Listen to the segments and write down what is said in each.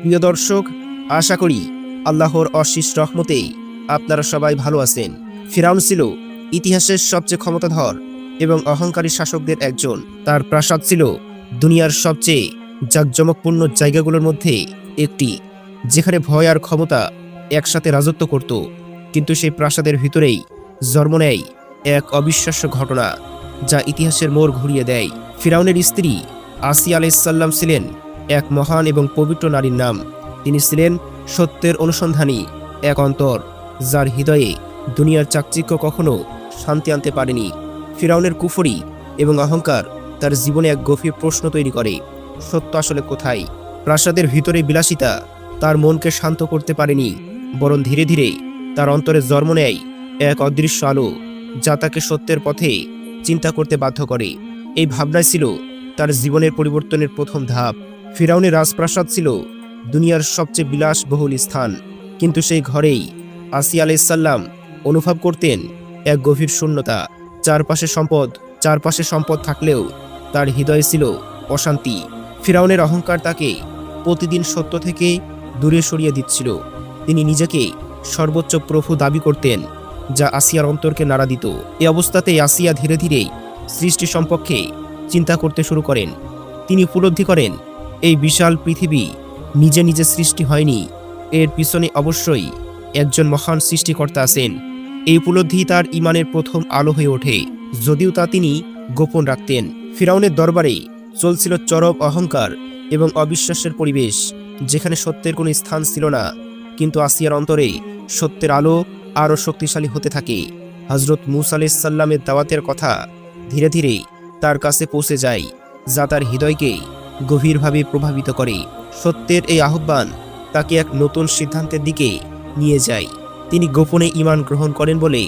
প্রিয় দর্শক, আশা করি আল্লাহর অশেষ রহমতে আপনারা সবাই ভালো আছেন। ফিরাউন ছিল ইতিহাসের সবচেয়ে ক্ষমতাধর এবং অহংকারী শাসকদের একজন। তার প্রাসাদ ছিল দুনিয়ার সবচেয়ে জাঁকজমকপূর্ণ জায়গাগুলোর মধ্যে একটি, যেখানে ভয় আর ক্ষমতা একসাথে রাজত্ব করত। কিন্তু সেই প্রাসাদের ভিতরেই জন্ম নেয় এক অবিশ্বাস্য ঘটনা, যা ইতিহাসের মোড় ঘুরিয়ে দেয়। ফিরাউনের স্ত্রী আসিয়া আলাইহিসসালাম ছিলেন এক মহান এবং পবিত্র নারীর নাম। তিনি ছিলেন সত্যের অনুসন্ধানী এক অন্তর, যার হৃদয়ে দুনিয়ার চাকচিক্য কখনো শান্তি আনতে পারেনি। ফিরাউনের কুফরি এবং অহংকার তার জীবনে এক গভীর প্রশ্ন তৈরি করে, সত্য আসলে কোথায়? প্রাসাদের ভিতরে বিলাসিতা তার মনকে শান্ত করতে পারেনি, বরং ধীরে ধীরে তার অন্তরে জন্ম নেয় এক অদৃশ্য আলো, যা তাকে সত্যের পথে চিন্তা করতে বাধ্য করে। এই ভাবনাই ছিল তার জীবনের পরিবর্তনের প্রথম ধাপ। ফিরাউনের রাজপ্রাসাদ ছিল দুনিয়ার সবচেয়ে বিলাসবহুল স্থান, কিন্তু সেই ঘরেই আসিয়া আলাইহিসসালাম অনুভব করতেন এক গভীর শূন্যতা। চারপাশে সম্পদ থাকলেও তার হৃদয়ে ছিল অশান্তি। ফিরাউনের অহংকার তাকে প্রতিদিন সত্য থেকে দূরে সরিয়ে দিচ্ছিল। তিনি নিজেকে সর্বোচ্চ প্রভু দাবি করতেন, যা আসিয়ার অন্তরকে নাড়া দিত। এ অবস্থাতেই আসিয়া ধীরে ধীরে সৃষ্টি সম্পর্কে চিন্তা করতে শুরু করেন। তিনি উপলব্ধি করেন এই বিশাল পৃথিবী নিজে নিজে সৃষ্টি হয়নি, এর পিছনে অবশ্যই একজন মহান সৃষ্টিকর্তা আছেন। এই উপলব্ধি তার ঈমানের প্রথম আলো হয়ে ওঠে, যদিও তা তিনি গোপন রাখতেন। ফিরাউনের দরবারে চলছিল চরম অহংকার এবং অবিশ্বাসের পরিবেশ, যেখানে সত্যের কোনো স্থান ছিল না। কিন্তু আসিয়ার অন্তরে সত্যের আলো আরও শক্তিশালী হতে থাকে। হযরত মূসা আলাইহিসসালামের দাওয়াতের কথা ধীরে ধীরে তার কাছে পৌঁছে যায়, যা তার হৃদয়কে গভীরভাবে প্রভাবিত করে। সত্যের এই আহ্বান তাকে এক নতুন সিদ্ধান্তের দিকে নিয়ে যায়। তিনি গোপনে ঈমান গ্রহণ করেন বলে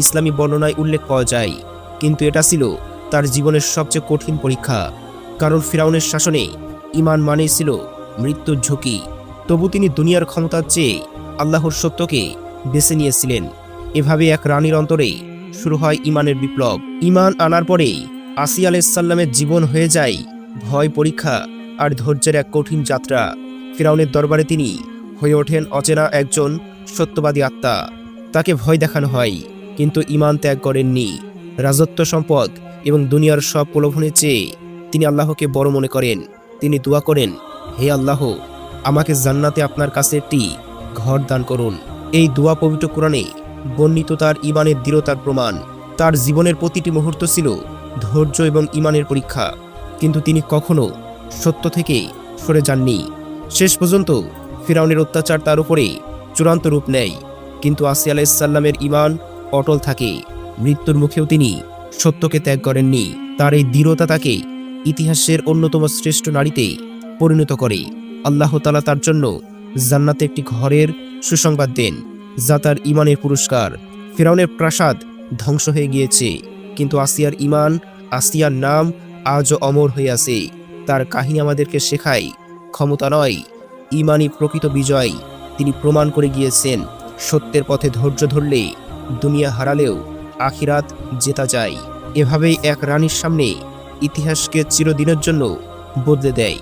ইসলামী বর্ণনায় উল্লেখ পাওয়া যায়, কিন্তু এটা ছিল তার জীবনের সবচেয়ে কঠিন পরীক্ষা, কারণ ফিরাউনের শাসনে ঈমান মানেই ছিল মৃত্যুর ঝুঁকি। তবু তিনি দুনিয়ার ক্ষমতার চেয়ে আল্লাহর সত্যকে বেছে নিয়েছিলেন। এভাবে এক রানীর অন্তরে শুরু হয় ঈমানের বিপ্লব। ঈমান আনার পরে আসিয়া আলাইহিসসালামের জীবন হয়ে যায় ভয়, পরীক্ষা আর ধৈর্যের এক কঠিন যাত্রা। ফিরাউনের দরবারে তিনি হয়ে ওঠেন অচেনা একজন সত্যবাদী আত্মা। তাকে ভয় দেখানো হয়, কিন্তু ঈমান ত্যাগ করেননি। রাজত্ব, সম্পদ এবং দুনিয়ার সব প্রলোভনের চেয়ে তিনি আল্লাহকে বড় মনে করেন। তিনি দোয়া করেন, হে আল্লাহ, আমাকে জান্নাতে আপনার কাছে একটি ঘর দান করুন। এই দোয়া পবিত্র কোরআনে বর্ণিত তার ঈমানের দৃঢ়তার প্রমাণ। তার জীবনের প্রতিটি মুহূর্ত ছিল ধৈর্য এবং ঈমানের পরীক্ষা, কিন্তু তিনি কখনো সত্য থেকে সরে যাননি। শেষ পর্যন্ত ফিরাউনের অত্যাচার তার উপরে চূড়ান্ত রূপ নেয়, কিন্তু আসিয়া আলাইহিসসালামের ঈমান অটল থাকে। মৃত্যুর মুখেও তিনি সত্যকে ত্যাগ করেননি। তার এই দৃঢ়তা তাকে ইতিহাসের অন্যতম শ্রেষ্ঠ নারীতে পরিণত করে। আল্লাহ তাআলা তার জন্য জান্নাতে একটি ঘরের সুসংবাদ দেন, যা তার ঈমানের পুরস্কার। ফিরাউনের প্রাসাদ ধ্বংস হয়ে গিয়েছে, কিন্তু আসিয়ার ঈমান, আসিয়ার নাম আজও অমর হয়ে আছে। তার কাহিনী আমাদেরকে শেখায়, ক্ষমতা নয়, ঈমানই প্রকৃত বিজয়। তিনি প্রমাণ করে গিয়েছেন, সত্যের পথে ধৈর্য ধরলে দুনিয়া হারালেও আখিরাত জেতা যায়। এভাবেই এক রানীর সামনে ইতিহাসকে চিরদিনের জন্য বদলে দেয়।